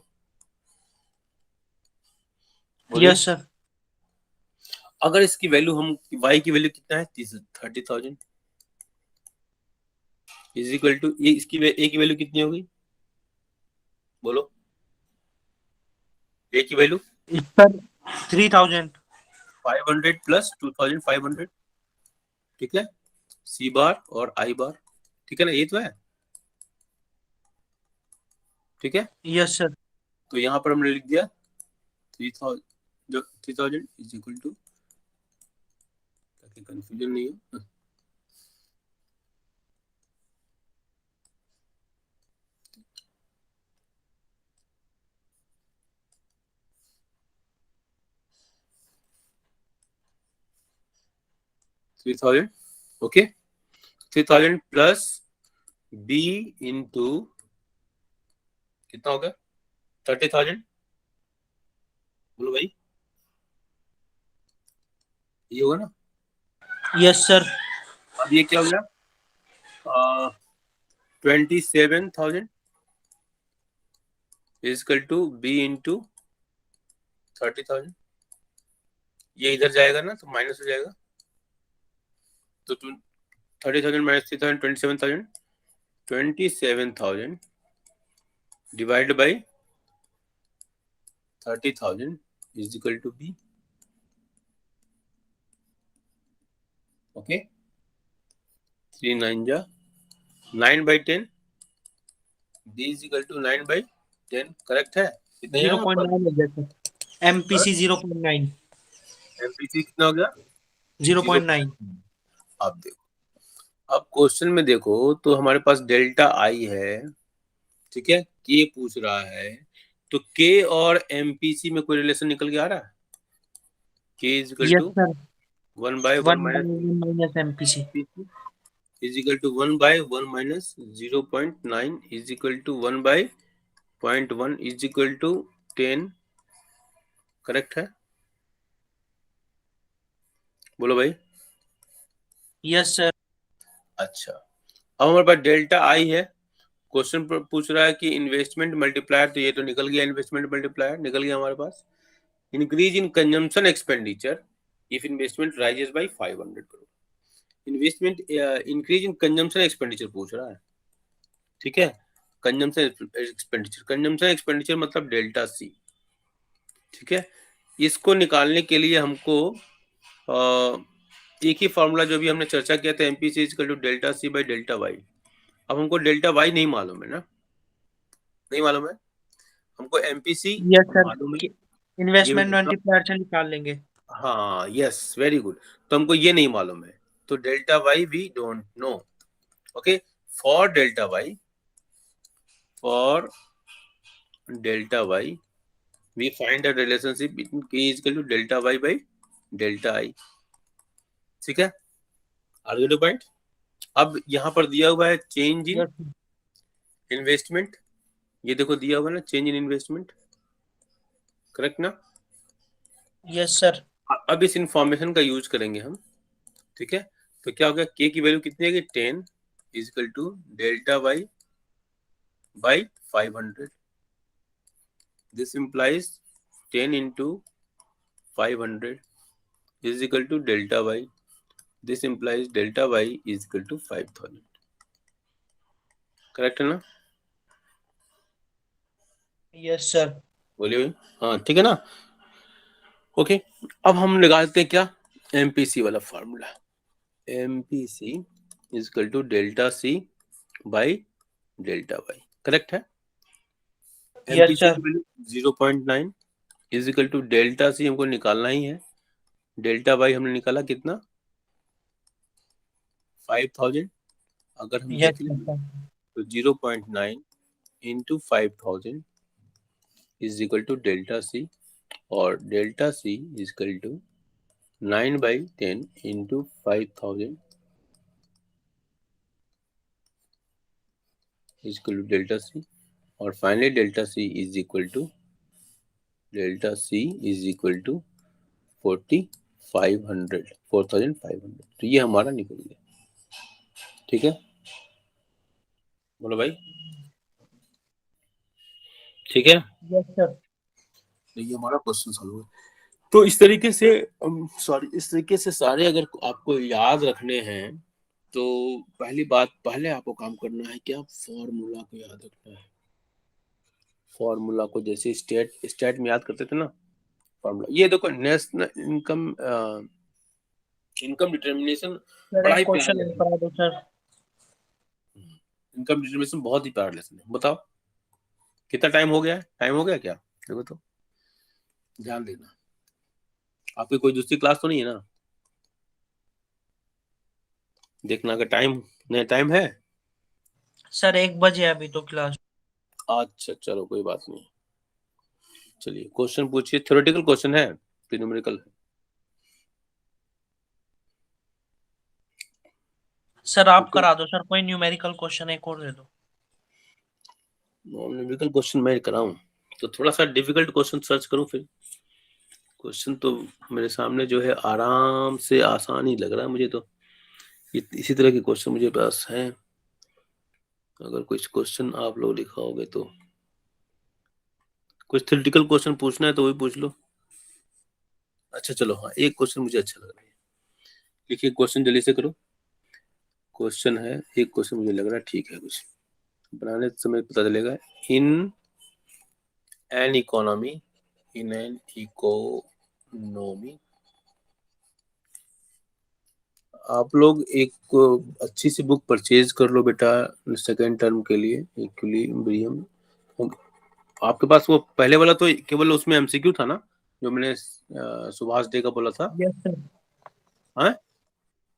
यस सर। अगर इसकी वैल्यू हम y की वैल्यू कितना है 30,000 इज इक्वल टू, ये इसकी a की वैल्यू कितनी होगी, बोलो, a की वैल्यू सर 3000। 500 प्लस 2500। ठीक है, सी बार और आई बार, ठीक है ना, ये तो है। ठीक है, यस सर। तो यहाँ पर हमने लिख दिया 3000 इज इक्वल टू, ताकि कंफ्यूजन नहीं हो, 3000, ओके, 3000 प्लस बी इंटू कितना हो गया 30,000, बोलो भाई, ये होगा ना। Yes sir. अब ये क्या हो गया 27,000 इजकल टू बी इंटू 30,000, ये इधर जाएगा ना तो माइनस हो जाएगा, तो 30,000 minus 3,000 27,000, 27,000 divide by 30,000 is equal to b, okay, 3 9 जा 9 by 10, b is equal to 9 by 10, correct है, इतना ही है ना ऊपर। 0.9 हो गया सर। एमपीसी 0.9। एमपीसी कितना हो गया 0.9। आप देखो, अब क्वेश्चन में देखो तो हमारे पास डेल्टा आई है, ठीक है, के पूछ रहा है, तो के और एमपीसी में कोई रिलेशन निकल के आ रहा है, K is equal yes to sir. 1 by 1 minus minus MPC. is equal to 1 by 1 minus 0.9 is equal to 1 by 0.1 is equal to 10, correct है, बोलो भाई। Yes sir. अच्छा, अब हमारे पास डेल्टा आई है, क्वेश्चन पूछ रहा है कि इन्वेस्टमेंट मल्टीप्लायर, तो ये तो निकल गया, इन्वेस्टमेंट मल्टीप्लायर निकल गया हमारे पास। Increase in consumption expenditure if investment rises by 500 crore, investment increase in consumption expenditure पूछ रहा है, ठीक है, कंजम्पशन एक्सपेंडिचर मतलब डेल्टा सी, ठीक है, इसको निकालने के लिए हमको एक ही फॉर्मूला जो भी हमने चर्चा किया था, MPC is equal to delta C by delta Y. अब हमको डेल्टा वाई नहीं मालूम है ना, नहीं मालूम है हमको, एमपीसी यस सर। मालूम है, ये इन्वेस्टमेंट मल्टीप्लायर से निकाल लेंगे। हाँ यस वेरी गुड, तो हमको ये नहीं मालूम है, तो delta Y we don't know, okay, for delta Y, for delta Y we find a relationship between k is equal to delta y by delta I, ठीक है, आगे दो पॉइंट। अब यहाँ पर दिया हुआ है चेंज इन इन्वेस्टमेंट, ये देखो दिया हुआ है ना चेंज इन इन्वेस्टमेंट, करेक्ट ना। Yes sir. अब इस इंफॉर्मेशन का यूज करेंगे हम, ठीक है, तो क्या हो गया k की वैल्यू कितनी है 10 is equal to delta Y by 500, this implies 10 into 500 is equal to delta y, this implies delta y is equal to 5,000, correct है ना, यस सर। बोलिए भाई, हाँ ठीक है ना, ओके। अब हम निकालते हैं क्या एमपीसी वाला formula, MPC is equal to delta C by delta Y, correct है, यस एमपीसी सर। की value 0.9 is equal to delta C हमको निकालना ही है, डेल्टा वाई हमने निकाला कितना 5,000, अगर हम यस देख लें सर। तो 0.9 into 5,000 is equal to delta C, और delta C is equal to 9 by 10 into 5,000 is equal to delta C, और finally delta C is equal to 4,500, तो ये हमारा निकल गया, ठीक है, बोलो भाई, ठीक है, यस सर। तो ये हमारा क्वेश्चन सॉल्व हुआ। तो इस तरीके से इस तरीके से सारे अगर आपको याद रखने हैं तो पहली बात, पहले आपको काम करना है क्या, फॉर्मूला को याद रखना है, फॉर्मूला को जैसे स्टेट में याद करते थे ना फॉर्मूला, ये देखो national income income determination sir बड़ा एक ही प्यारा क्वेश्चन लेसन करा दो सर। इनकम डिटर्मिनेशन बहुत ही प्यारा लेसन है, बताओ कितना टाइम हो गया है, टाइम हो गया क्या, देखो तो ध्यान देना, आपकी कोई दूसरी क्लास तो नहीं है ना, देखना का टाइम, नहीं टाइम है, सर 1 बजे अभी तो क्लास। अच्छा चलो कोई बात नहीं, चलिए क्वेश्चन पूछिए, थ्योरेटिकल क्वेश्चन है फिर न्यूमेरिकल है। सर आप Okay. करा दो सर, कोई न्यूमेरिकल क्वेश्चन एक और दे दो। न्यूमेरिकल क्वेश्चन मैं कराऊं तो थोड़ा सा डिफिकल्ट क्वेश्चन सर्च करूं फिर। क्वेश्चन तो मेरे सामने जो है आराम से आसान ही लग रहा है मुझे तो। इसी तरह के क्वेश्चन मुझे पास हैं। अगर कुछ क्वेश्चन आप लोग लिखाओगे तो कुछ थ्योरेटिकल क्वेश्चन पूछना है तो वही पूछ लो। अच्छा चलो, हाँ एक क्वेश्चन मुझे अच्छा लग रहा है। लिखिए क्वेश्चन जल्दी से करो। क्वेश्चन है, एक क्वेश्चन मुझे लग रहा है ठीक है, कुछ बनाने समय पता चलेगा। इन an economy, in an economy आप लोग एक अच्छी सी बुक परचेज कर लो बेटा सेकेंड टर्म के लिए, इक्विलिब्रियम। आपके पास वो पहले वाला तो केवल उसमें एमसीक्यू था ना, जो मैंने सुभाष डे का बोला था। Yes sir. हाँ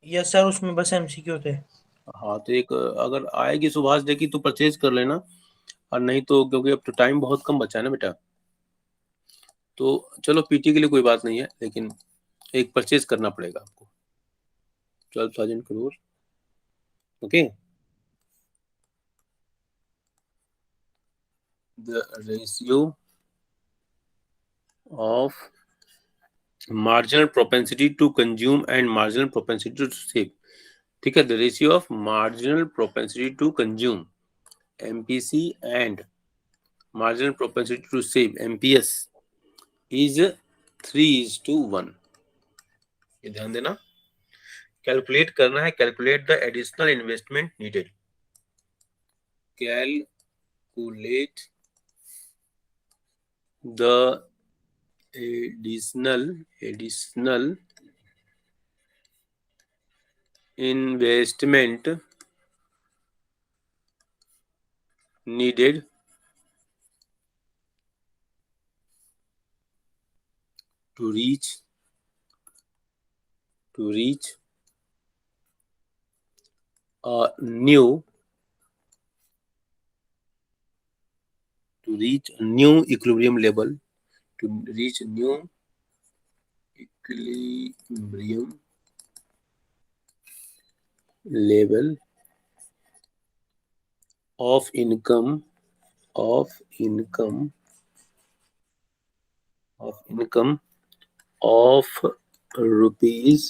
यस सर, उसमें बस एमसीक्यू थे। हाँ, तो एक अगर आएगी सुभाष डे की तो परचेज कर लेना, और नहीं तो क्योंकि अब तो टाइम बहुत कम बचा है ना बेटा। तो चलो पीटी के लिए कोई बात नहीं है, लेकिन एक परचेज करना पड़ेगा आपको। 12,000 crore. Okay, the ratio of marginal propensity to consume and marginal propensity to save। ठीक है, the ratio of marginal propensity to consume MPC and marginal propensity to save MPS is 3:1। ये ध्यान देना, कैलकुलेट करना है। Calculate the additional investment needed. Calculate the additional investment needed to reach a new equilibrium level, to reach new equilibrium level of income of rupees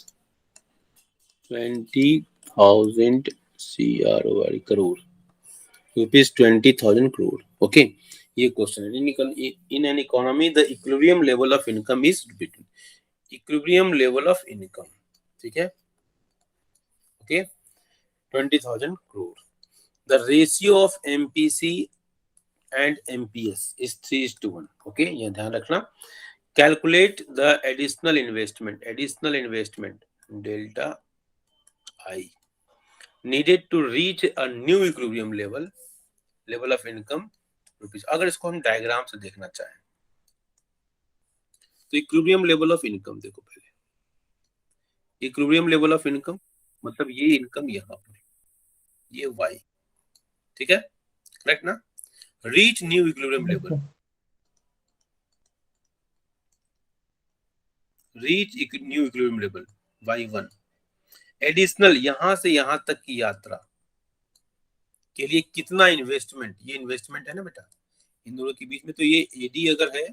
20,000 crore, rupees 20,000 crore। Okay, ये क्वेश्चन है। इन an economy the equilibrium level of income is equilibrium level of income, ठीक है, okay, 20,000 crore। The ratio of MPC and MPS is 3:1। Okay, ये ध्यान रखना। Calculate the additional investment delta I needed to reach a new equilibrium level of income rupees. अगर इसको हम डायग्राम से देखना चाहें तो इक्विलिब्रियम लेवल ऑफ इनकम देखो पहले। इक्विलिब्रियम लेवल ऑफ इनकम मतलब ये इनकम यहाँ पर, ये वाई, ठीक है, करेक्ट ना। Reach new equilibrium level, reach new equilibrium level y1। Additional यहां से यहां तक की यात्रा के लिए कितना इन्वेस्टमेंट, ये इन्वेस्टमेंट है ना बेटा इन दोनों के बीच में। तो ये एडी अगर है,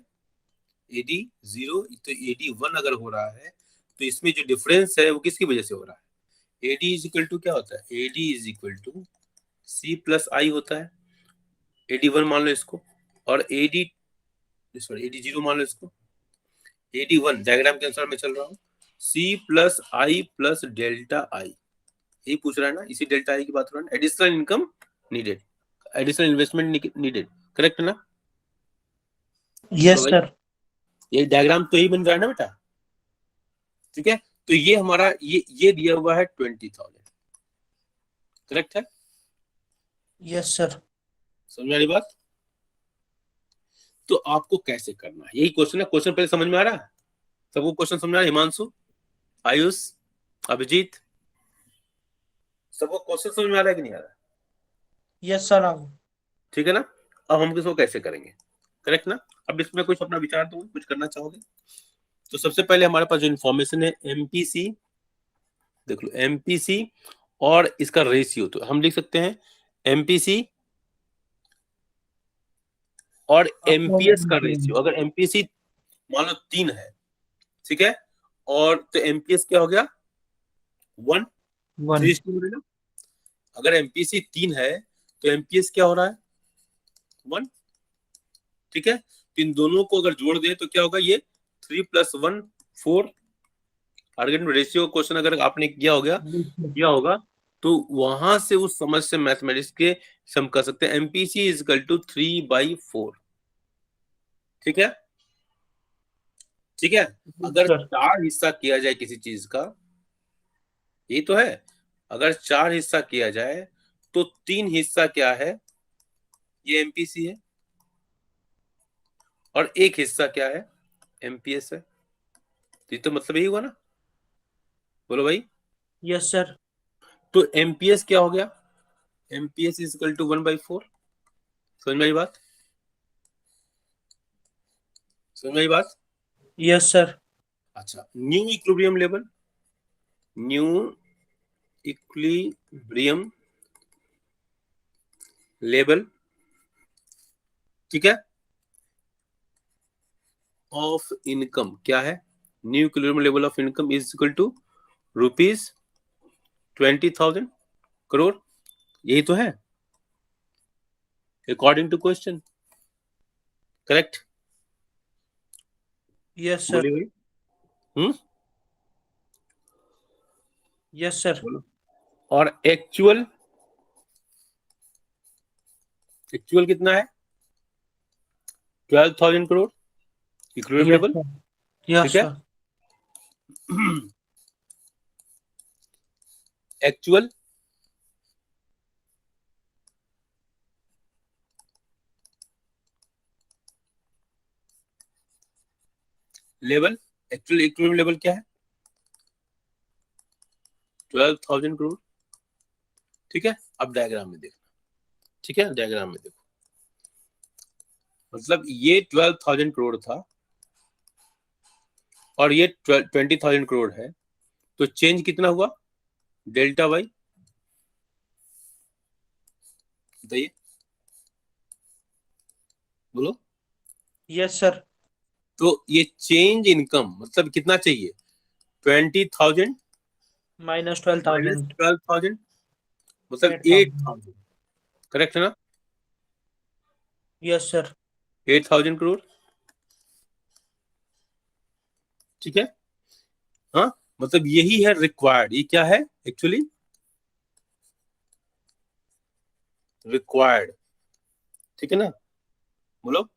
एडी 0, तो एडी 1 अगर हो रहा है तो इसमें जो डिफरेंस है वो किसकी वजह से हो रहा है। एडी इज इक्वल टू क्या होता है, AD is equal to C plus I होता है। एडी 1 मान लो इसको, और एडी 0 मान लो इसको। एडी 1 डायग्राम के अनुसार मैं चल रहा हूँ, C plus I plus delta I, यही पूछ रहा है ना, इसी डेल्टा आई की बात हो रहा है। Additional income needed, additional investment needed, correct है ना। Yes sir. ये डायग्राम तो यही बन रहा है ना बेटा, ठीक है। तो ये हमारा ये दिया हुआ है 20,000, करेक्ट है। Yes sir. समझ वाली बात। तो आपको कैसे करना है, यही क्वेश्चन है। क्वेश्चन पहले समझ में आ रहा है सबको? क्वेश्चन समझ में आ रहा है? हिमांशु, आयुष, अभिजीत, सबको क्वेश्चन समझ में आ रहा है कि नहीं आ रहा है? यस सर आप। ठीक है ना। अब हम इसको कैसे करेंगे, करेक्ट ना। अब इसमें कुछ अपना विचार दो, कुछ करना चाहोगे तो सबसे पहले हमारे पास जो इन्फॉर्मेशन है एमपीसी, देख लो एमपीसी और इसका रेशियो, तो हम लिख सकते हैं एमपीसी और एमपीएस का रेशियो। अगर एमपीसी मान लो 3 है, ठीक है, और तो एमपीएस क्या हो गया 1, 1 3:1 ना। अगर एमपीसी 3 है तो एमपीएस क्या हो रहा है 1, ठीक है। तो इन दोनों को अगर जोड़ दे तो क्या होगा, ये 3 + 1 4 आर्गेन रेशियो क्वेश्चन अगर आपने किया होगा तो वहां से उस समझ से मैथमेटिक्स के हम कर सकते हैं एमपीसी इज इक्वल टू 3/4, ठीक है, ठीक है। अगर सर 4 हिस्सा किया जाए किसी चीज का, यही तो है, अगर 4 हिस्सा किया जाए तो 3 हिस्सा क्या है, ये एमपीसी है, और 1 हिस्सा क्या है, एमपीएस है। तो ये तो मतलब यही हुआ ना, बोलो भाई। यस सर तो एमपीएस क्या हो गया, एमपीएस इज इक्वल टू 1/4। समझ में आई बात, समझ में आई बात। यस सर अच्छा, new equilibrium level, new equilibrium level, ठीक है, ऑफ इनकम क्या है, new equilibrium level of income is equal to ₹20,000 crore, यही तो है according to question, correct. Yes sir बोलिए भाई। यस सर बोलो। और एक्चुअल, एक्चुअल कितना है 12,000 crore equilibrium yes level, sir yes ठीक है। Sir actual level, actual equilibrium level क्या है 12,000 करोड़, ठीक है। अब डायग्राम में देखो, ठीक है, डायग्राम में देखो, मतलब ये 12,000 करोड़ था और ये 20,000 करोड़ है, तो चेंज कितना हुआ डेल्टा वाई, बताइए, बोलो। यस सर तो ये चेंज इनकम मतलब कितना चाहिए 20,000 -12,000 -12,000 मतलब 8,000 8,000, करेक्ट है ना, यस सर 8,000 करोड़, ठीक है। हाँ, मतलब यही है रिक्वायर्ड, ये क्या है एक्चुअली रिक्वायर्ड, ठीक है ना, बोलो।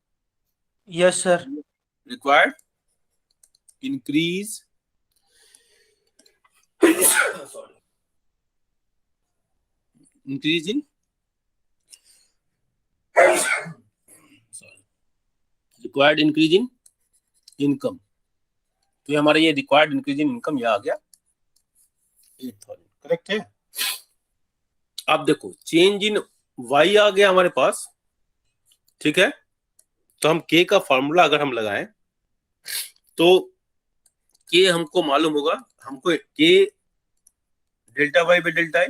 Yes sir required increase sorry increase in required increase in income, तो ये हमारा ये रिक्वायर्ड इंक्रीज इन इनकम ये आ गया 8,000, करेक्ट है। अब देखो चेंज इन वाई आ गया हमारे पास, ठीक है। तो हम के का फॉर्मूला अगर हम लगाएं तो के हमको मालूम होगा, हमको K delta Y by delta I,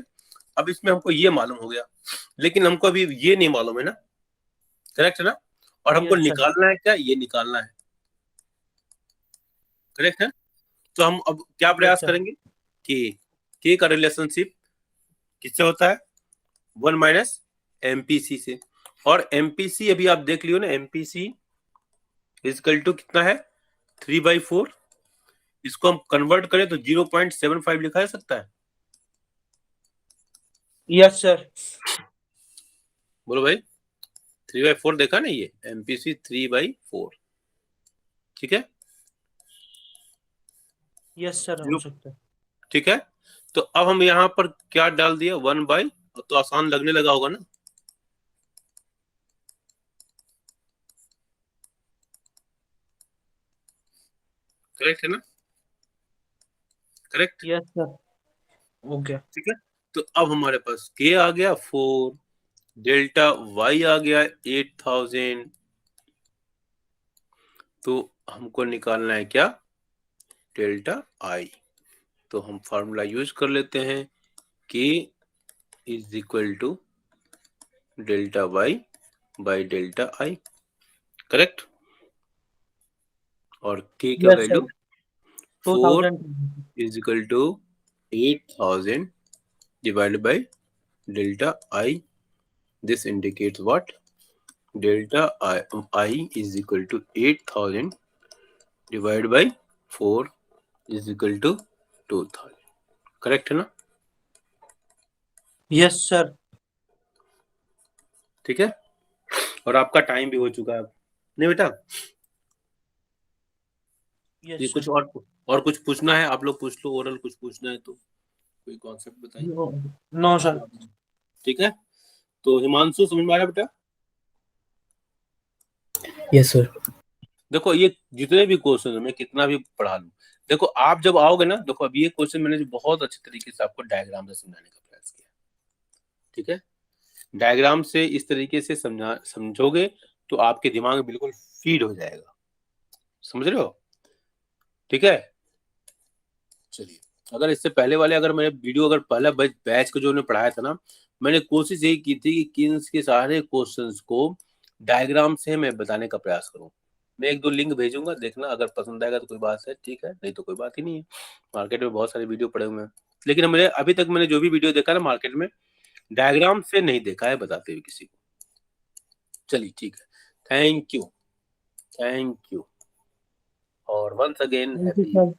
अब इसमें हमको ये मालूम हो गया, लेकिन हमको अभी ये नहीं मालूम है ना, करेक्ट है ना, और हमको यस सर निकालना है क्या, ये निकालना है, करेक्ट है। तो हम अब क्या यस प्रयास सर करेंगे कि के का रिलेशनशिप किससे होता है 1 - एमपीसी से, और एमपीसी अभी आप देख लियो ना, एमपीसी इजकल टू कितना है 3/4, इसको हम कन्वर्ट करें तो 0.75 लिखा जा सकता है, यस सर बोलो भाई। 3/4 देखा ना, ये एमपीसी 3/4, ठीक है, यस सर हो सकता है ठीक है। तो अब हम यहाँ पर क्या डाल दिया 1/, तो आसान लगने लगा होगा ना, करेक्ट है ना, करेक्ट, यस सर ओके ठीक है। तो अब हमारे पास के आ गया 4, डेल्टा वाई आ गया 8,000, तो हमको निकालना है क्या डेल्टा आई, तो हम फार्मूला यूज कर लेते हैं K is equal to delta y by delta I, correct. और K का Yes, value sir. 4 2000. is equal to 8000 divided by delta I. This indicates what? Delta I is equal to 8000 divided by 4 is equal to 2000, correct है ना? Yes, sir. ठीक है। और आपका टाइम भी हो चुका है नहीं बेटा? Yes, ये sir. कुछ और कुछ पूछना है? आप लोग पूछ लो, ओरल कुछ पूछना है तो कोई कॉन्सेप्ट बताइए। No, sir. ठीक है, तो हिमांशु समझ में आ रहा है बेटा? Yes sir. देखो ये जितने भी क्वेश्चन मैं कितना भी पढ़ा लूं, देखो आप जब आओगे ना, देखो अभी ये क्वेश्चन मैंने जो बहुत अच्छे तरीके से आपको डायग्राम से समझाने का प्रयास किया, ठीक है? डायग्राम से इस तरीके से समझोगे तो आपके दिमाग में बिल्कुल फीड हो जाएगा, समझ रहे हो? ठीक है, चलिए। अगर इससे पहले वाले अगर मैंने वीडियो अगर पहला बैच को जो ने पढ़ाया था ना, मैंने कोशिश यही की थी कि किन्स के सारे क्वेश्चंस को डायग्राम से मैं बताने का प्रयास करूं। मैं 1-2 लिंक भेजूंगा, देखना, अगर पसंद आएगा तो कोई बात है, ठीक है, नहीं तो कोई बात ही नहीं है। मार्केट में बहुत सारे वीडियो पड़े हुए हैं, लेकिन मैंने अभी तक मैंने जो भी वीडियो देखा ना मार्केट में, डायग्राम से नहीं देखा है बताते हुए किसी को। चलिए ठीक है, थैंक यू और once again Thank you, sir.